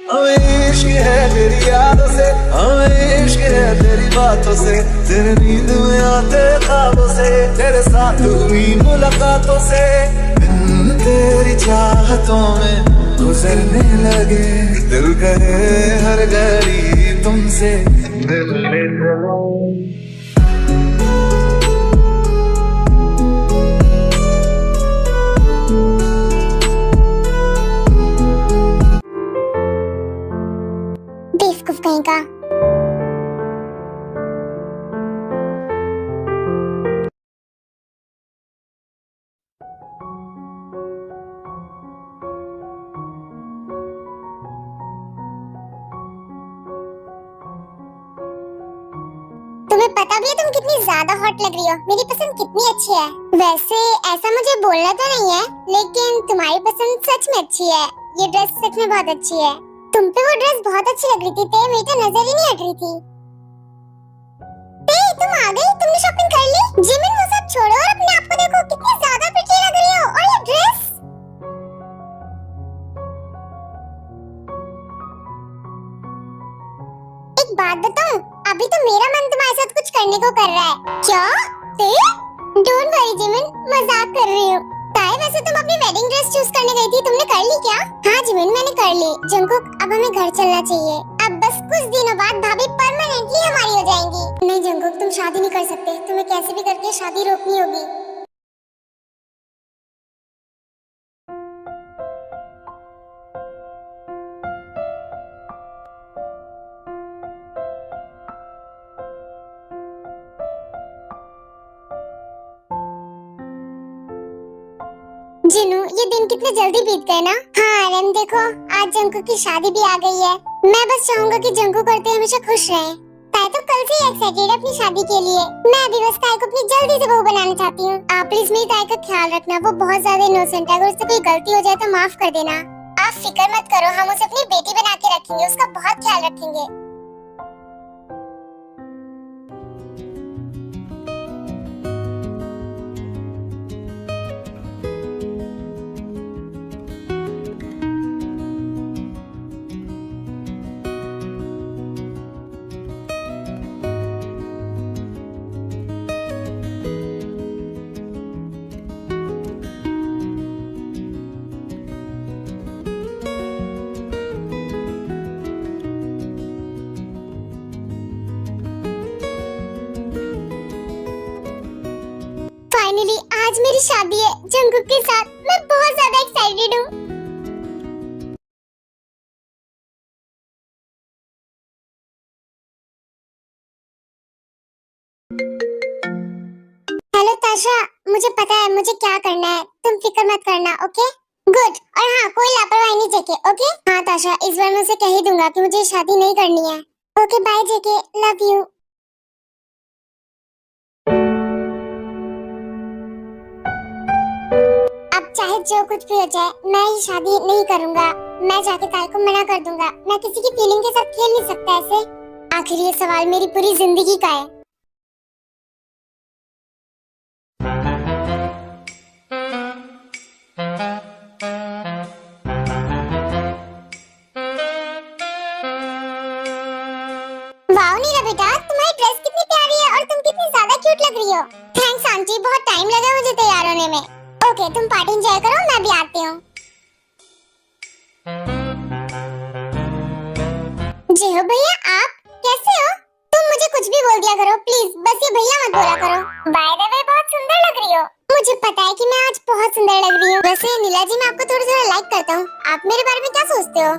हमें इश्क है तेरी यादों से, हमें इश्क है तेरी बातों से, तेरे नींद में आते ख्वाबों से, तेरे साथ हुई मुलाकातों से, दिन तेरी चाहतों में गुजरने लगे, दिल कहे हर घड़ी तुमसे मिलने चलो। बेवकूफ कहीं का। तुम्हें पता भी है तुम कितनी ज्यादा हॉट लग रही हो, मेरी पसंद कितनी अच्छी है। वैसे ऐसा मुझे बोलना तो नहीं है, लेकिन तुम्हारी पसंद सच में अच्छी है। ये ड्रेस सच में बहुत अच्छी है। तुम पे वो ड्रेस बहुत अच्छी लग रही थी, ते मेरी तो नजर ही नहीं हट रही थी। ते तुम आ गई, तुमने शॉपिंग कर ली? जिमिन वो सब छोड़ो और अपने आप को देखो, कितनी ज्यादा प्रिटी लग रही हो। और ये ड्रेस, एक बात बताऊं, अभी तो मेरा मन तुम्हारे साथ कुछ करने को कर रहा है। क्या? डोंट वरी जिमिन, मजाक कर रही हूँ। ताए वैसे तुम अपनी वेडिंग ड्रेस चूज करने गई थी, तुमने कर ली क्या? हाँ जिमिन मैंने कर ली। जंकुक अब हमें घर चलना चाहिए। अब बस कुछ दिनों बाद भाभी परमानेंटली हमारी हो जाएंगी। नहीं जंकुक तुम शादी नहीं कर सकते, तुम्हें कैसे भी करके शादी रोकनी होगी। जिनू ये दिन कितने जल्दी बीत गए ना। हाँ आर्यन देखो, आज जंकुक की शादी भी आ गई है। मैं बस चाहूंगा कि जंकुक और ते हमेशा खुश रहें। ताई तो कल से ही एक्साइटेड है अपनी शादी के लिए। मैं भी बस ताई को अपनी जल्दी से बहू बनाना चाहती हूँ। आप प्लीज मेरी ताई का ख्याल रखना, वो बहुत ज्यादा इनोसेंट है। अगर उससे कोई गलती हो जाए तो माफ कर देना। आप फिक्र मत करो, हम उसे अपनी बेटी बना के रखेंगे, उसका बहुत ख्याल रखेंगे। फाइनली आज मेरी शादी है जंकुक के साथ। मैं बहुत ज्यादा एक्साइटेड हूँ। हेलो ताशा, मुझे पता है मुझे क्या करना है, तुम फिक्र मत करना। Okay good. और हाँ कोई लापरवाही नहीं जेके। ओके हाँ ताशा, इस बार मैं उसे कह ही दूंगा कि मुझे शादी नहीं करनी है। Okay bye JK, love you. अब चाहे जो कुछ भी हो जाए, मैं ये शादी नहीं करूंगा। मैं जाके ताई को मना कर दूंगा। मैं किसी की फीलिंग के साथ खेल नहीं सकता ऐसे। आखिर ये सवाल मेरी पूरी जिंदगी का है। वाओ नीला बेटा, तुम्हारी ड्रेस कितनी प्यारी है और तुम कितनी ज्यादा क्यूट लग रही हो। थैंक्स आंटी, बहुत टाइम लगा मुझे तैयार होने में। ओके तुम पार्टी एंजॉय करो, मैं भी आती हूँ। जी हो भैया, आप कैसे हो? तुम मुझे कुछ भी बोल दिया करो प्लीज, बस ये भैया मत बोला करो। बाय द वे बहुत सुंदर लग रही हो। मुझे पता है कि मैं आज बहुत सुंदर लग रही हूँ। वैसे नीला जी मैं आपको थोड़ा थोड़ा लाइक करता हूँ। आप मेरे बारे में क्या सोचते हो?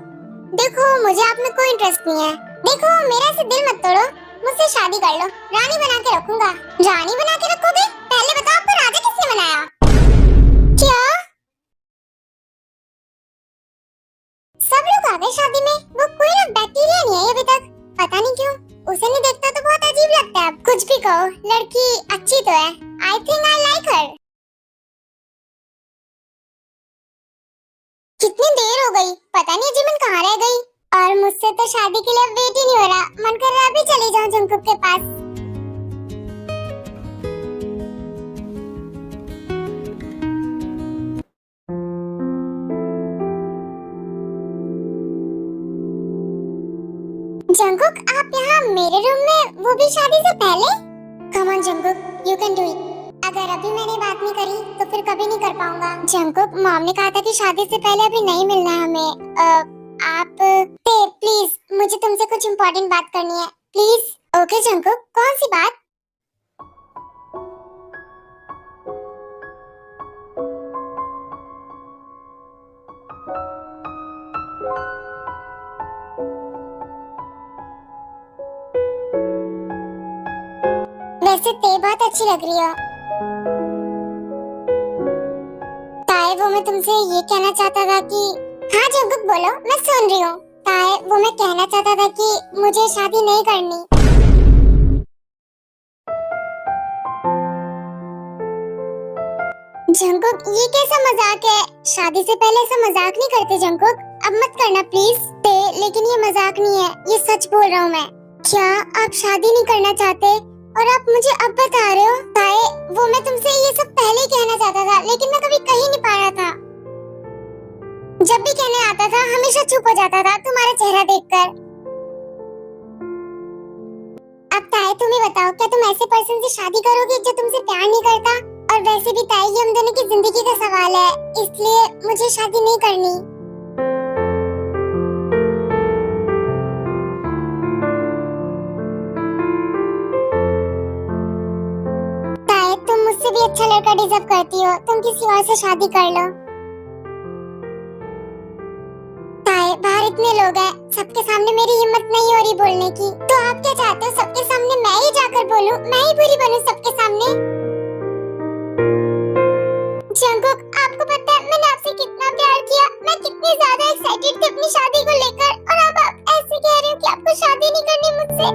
देखो मुझे आप में कोई इंटरेस्ट नहीं है। देखो मेरा ऐसे दिल मत तोड़ो, मुझसे शादी कर लो, रानी बना के रखूंगा। रानी बना के रखोगे? पहले बताओ आपको राजा किसने बनाया? क्या? सब लोग आ गए शादी में, वो कोई ना बैक्टीरिया नहीं है अभी तक। पता नहीं क्यों उसे नहीं देखता तो बहुत अजीब लगता है। कुछ भी कहो, लड़की अच्छी तो है। आई थिंक आई लाइक हर। कितनी देर हो गई, पता नहीं जिमिन कहाँ रह गई। और मुझसे तो शादी के लिए वेट ही नहीं हो रहा। मन कर रहा अभी चली जाऊं जंकुक के पास। जंगकुक, आप यहाँ मेरे रूम में, वो भी शादी से पहले? Come on Jungkook, you can do it. अगर अभी मैंने बात नहीं करी तो फिर कभी नहीं कर पाऊंगा। जंगकुक, मॉम ने कहा था कि शादी से पहले अभी नहीं मिलना है हमें। आप प्लीज, मुझे तुमसे कुछ इम्पोर्टेंट बात करनी है, प्लीज। ओके जंगकुक, कौन सी बात? वैसे ते बहुत अच्छी लग रही हो। ताए, वो मैं तुमसे ये कहना चाहता था कि, हाँ जंगकुक बोलो, मैं सुन रही हूँ। ताए, वो मैं कहना चाहता था कि मुझे शादी नहीं करनी। जंगकुक, ये कैसा मजाक है? शादी से पहले ऐसा मजाक नहीं करते जंगकुक, अब मत करना प्लीज। ते, लेकिन ये मजाक नहीं है, ये सच बोल रहा हूँ मैं। क्या आप शादी नहीं करना चाहते और आप मुझे अब बता रहे हो? ताए, वो मैं तुमसे ये सब पहले ही कहना चाहता था, लेकिन मैं कभी कह नहीं पा रहा था। जब भी कहने आता था हमेशा चुप हो जाता था तुम्हारा चेहरा देखकर। अब ताए, तुम ही बताओ, क्या तुम ऐसे पर्सन से शादी करोगे जो तुमसे प्यार नहीं करता? और वैसे भी ताए, ये हम दोनों की जिंदगी का सवाल है, इसलिए मुझे शादी नहीं करनी। ताए, तुम मुझसे भी अच्छा लड़का डिजर्व करती हो, तुम किसी और से शादी कर लो। ताए, बाहर इतने लोग हैं, सबके सामने मेरी हिम्मत नहीं हो रही बोलने की, तो आप क्या चाहते हो? सबके सामने मैं ही जाकर बोलूं, मैं ही बुरी बनूं सबके सामने? जंगकुक, आपको पता है मैंने आपसे कितना प्यार किया, मैं कितनी ज्यादा एक्साइटेड थी अपनी शादी को लेकर, और अब आप ऐसे कह रहे हो कि आपको शादी नहीं करनी मुझसे।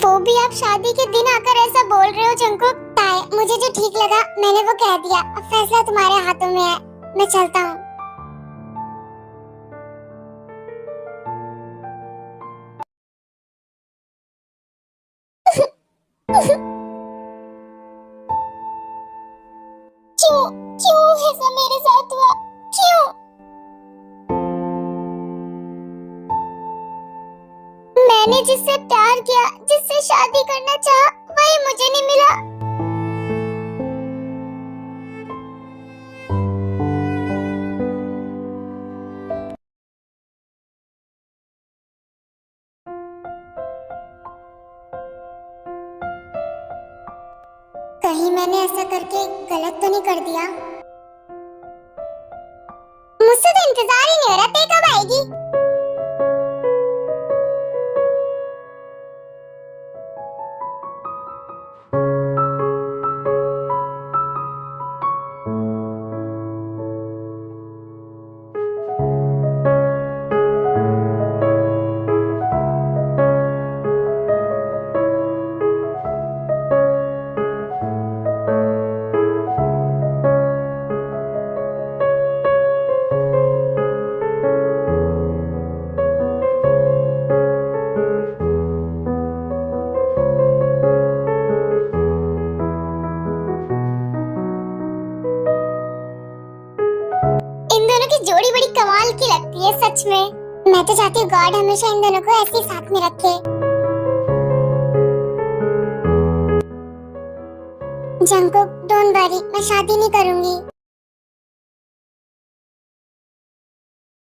वो भी आप शादी के दिन आकर ऐसा बोल रहे हो जंगकुक। ताए, मुझे जो ठीक लगा मैंने वो कह दिया, अब फैसला तुम्हारे हाथों में है, मैं चलता हूँ। क्यों क्यों ऐसा मेरे साथ हुआ? क्यों? मैंने जिससे प्यार किया, जिससे शादी करना चाहा, वही मुझे नहीं मिला। कहीं मैंने ऐसा करके गलत तो नहीं कर दिया? मुझसे तो इंतजार ही नहीं हो रहा, ते कब आएगी? जोड़ी बड़ी कमाल की लगती है सच में। मैं तो चाहती हूँ गॉड हमेशा इन दोनों को ऐसे ही साथ में रखे। जंगकुक, डोंट वरी, मैं शादी नहीं करूंगी।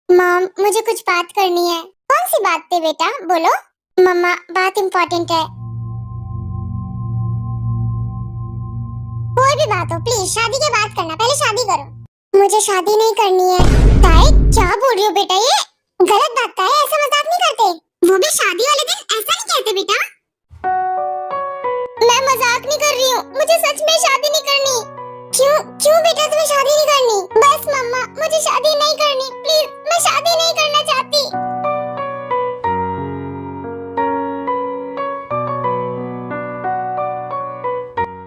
मॉम, मुझे कुछ बात करनी है। कौन सी बात थी बेटा, बोलो। मम्मा, बात इम्पोर्टेंट है। कोई भी बात हो, प्लीज शादी के बाद करना, पहले शादी करो। मुझे शादी नहीं करनी है। ताई, क्या बोल रही हो बेटा, ये गलत बात है, ऐसा मजाक नहीं करते। वो भी शादी वाले दिन ऐसा नहीं कहते बेटा। मैं मजाक नहीं कर रही हूँ, मुझे सच में शादी नहीं करनी। क्यों क्यों बेटा तुम्हें शादी नहीं करनी? बस मम्मा, मुझे शादी नहीं करनी, प्लीज, मैं शादी नहीं करना चाहती।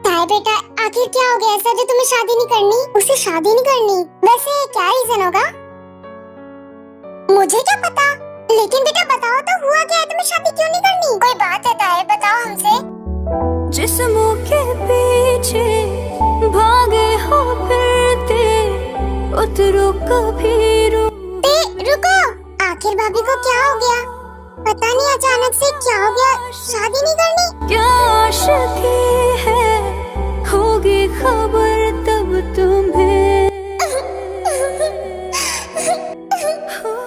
ताई बेटा, आखिर क्या हो गया ऐसा जो तुम्हें शादी नहीं करनी? उसे शादी नहीं करनी, वैसे क्या रीजन होगा? मुझे क्या पता, लेकिन बेटा बताओ तो हुआ क्या है, तुम्हें शादी क्यों नहीं करनी? कोई बात है ताई, बताओ हमसे। जिस्मों के पीछे भागे हो फिरते, उतरो कभी रुको, आखिर भाभी को क्या हो गया? पता नहीं अचानक से क्या हो गया, शादी नहीं करनी? क्या आशिकी है, होगी खबर तब तुम्हें।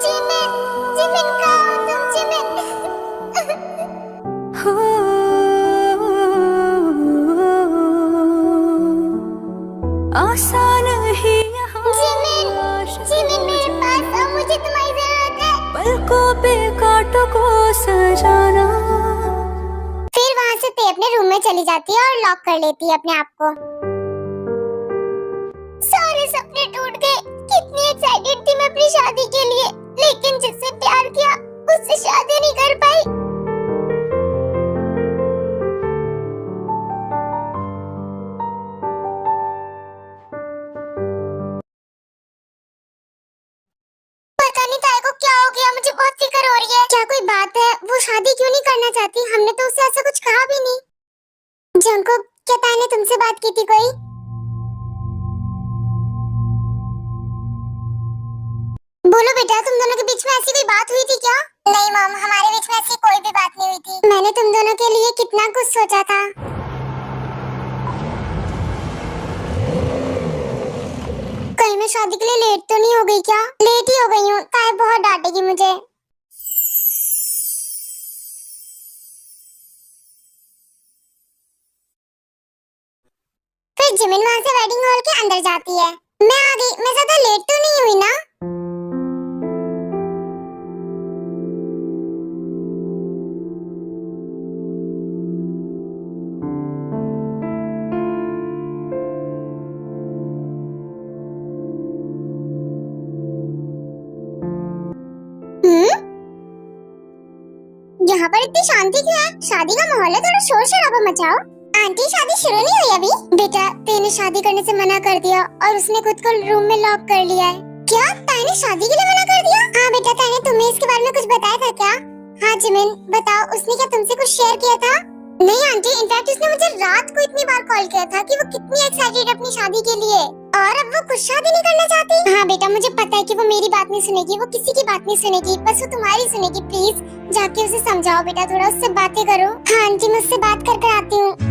जिमिन, जिमिन कहाँ हो तुम जिमिन? हो आसान ही यहाँ जिमिन, जिमिन मेरे पास आओ, मुझे तुम्हारी जरूरत है। पलकों पे कांटों को सजाना। फिर वहाँ से ते अपने रूम में चली जाती है और लॉक कर लेती है अपने आप को। सारे सपने टूट गए। कितनी एक्साइटेड थी मैं अपनी शादी के लिए, लेकिन जिससे प्यार किया उससे शादी नहीं कर पाई। पता नहीं ताई को क्या हो गया, मुझे बहुत फिक्र हो रही है। क्या कोई बात है? वो शादी क्यों नहीं करना चाहती? हमने तो उससे ऐसा कुछ कहा भी नहीं। जंको, क्या ताई ने तुमसे बात की थी कोई? बोलो बेटा, तुम दोनों के बीच में ऐसी कोई बात हुई थी क्या? नहीं मॉम, हमारे बीच में ऐसी कोई भी बात नहीं हुई थी। मैंने तुम दोनों के लिए कितना कुछ सोचा था। कहीं मैं शादी के लिए लेट तो नहीं हो गई क्या? लेट ही हो गई हूँ, ताई बहुत डांटेगी मुझे। फिर जिमिन वहाँ से वेडिंग हॉल के अंदर जाती है। मैं आ गई, मैं ज्यादा लेट तो नहीं हुई ना? यहाँ पर इतनी शांति क्यों है? शादी का माहौल है, थोड़ा शोर शराबा मचाओ। आंटी, शादी शुरू नहीं हुई अभी? बेटा, तेने शादी करने से मना कर दिया और उसने खुद को रूम में लॉक कर लिया है। क्या ताई ने शादी के लिए मना कर दिया? हाँ बेटा, ताई ने तुम्हें इसके बारे में कुछ बताया था क्या? हाँ जिमिन, बताओ, उसने क्या तुमसे कुछ शेयर किया था? नहीं आंटी, इनफैक्ट उसने मुझे रात को इतनी बार कॉल किया था कि वो कितनी एक्साइटेड अपनी शादी के लिए, और अब वो कुछ शादी नहीं करना चाहती। हाँ बेटा, मुझे पता है कि वो मेरी बात नहीं सुनेगी, वो किसी की बात नहीं सुनेगी, बस वो तुम्हारी सुनेगी। प्लीज जाके उसे समझाओ बेटा, थोड़ा उससे बातें करो। हाँ आंटी, मैं उससे बात कर आती हूँ।